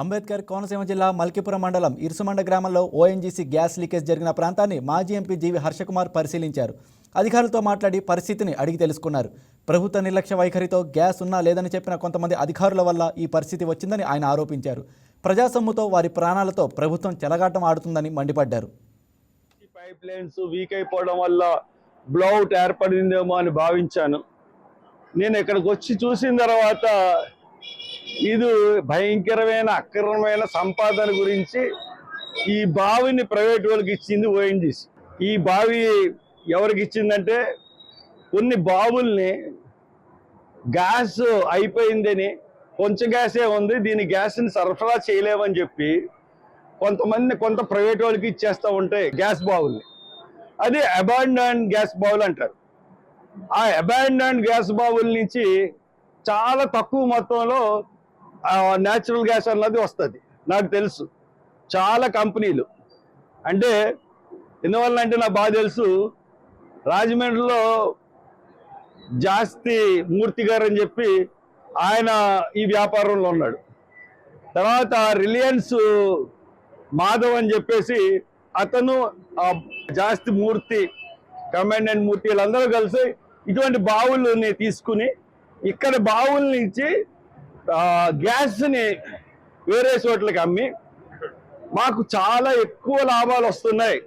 అంబేద్కర్ కోనసీమ జిల్లా మల్కీపురం మండలం ఇరుసుమండ గ్రామంలో ఓఎన్జీసీ గ్యాస్ లీకేజ్ జరిగిన ప్రాంతాన్ని మాజీ ఎంపీ జీవి హర్షకుమార్ పరిశీలించారు. అధికారులతో మాట్లాడి పరిస్థితిని అడిగి తెలుసుకున్నారు. ప్రభుత్వ నిర్లక్ష్య వైఖరితో గ్యాస్ ఉన్నా లేదని చెప్పిన కొంతమంది అధికారుల వల్ల ఈ పరిస్థితి వచ్చిందని ఆయన ఆరోపించారు. ప్రజాసొమ్ముతో వారి ప్రాణాలతో ప్రభుత్వం చెలగాటం ఆడుతుందని మండిపడ్డారు. పైప్ లైన్స్ వీక్ అయిపోవడం వల్ల బ్లౌట్ ఏర్పడిందేమో అని భావించాను. నేను ఇక్కడికి వచ్చి చూసిన తర్వాత ఇది భయంకరమైన అక్రమమైన సంపాదన గురించి ఈ బావిని ప్రైవేట్ వాళ్ళకి ఇచ్చింది ఓఎన్జీసీ. ఈ బావి ఎవరికి ఇచ్చిందంటే కొన్ని బావుల్ని గ్యాస్ అయిపోయిందని, కొంచెం గ్యాసే ఉంది, దీని గ్యాస్ని సరఫరా చేయలేమని చెప్పి కొంత ప్రైవేట్ వాళ్ళకి ఇచ్చేస్తూ ఉంటాయి గ్యాస్ బావుల్ని. అది అబాండన్డ్ గ్యాస్ బావులు అంటారు. ఆ అబాండన్డ్ గ్యాస్ బావుల నుంచి చాలా తక్కువ మొత్తంలో న్యాచురల్ గ్యాస్ అన్నది వస్తుంది. నాకు తెలుసు చాలా కంపెనీలు, అంటే ఎందువల్ల అంటే నాకు బాగా తెలుసు. రాజమండ్రిలో జాస్తి మూర్తి గారు అని చెప్పి ఆయన ఈ వ్యాపారంలో ఉన్నాడు. తర్వాత రిలయన్స్ మాధవ్ అని చెప్పేసి అతను జాస్తి మూర్తి, కమాండెంట్ మూర్తి వీళ్ళందరూ కలిసి ఇటువంటి బావుల్ని తీసుకుని ఇక్కడ బావుల నుంచి గ్యాస్ని వేరే చోట్లకి అమ్మి మాకు చాలా ఎక్కువ లాభాలు వస్తున్నాయి.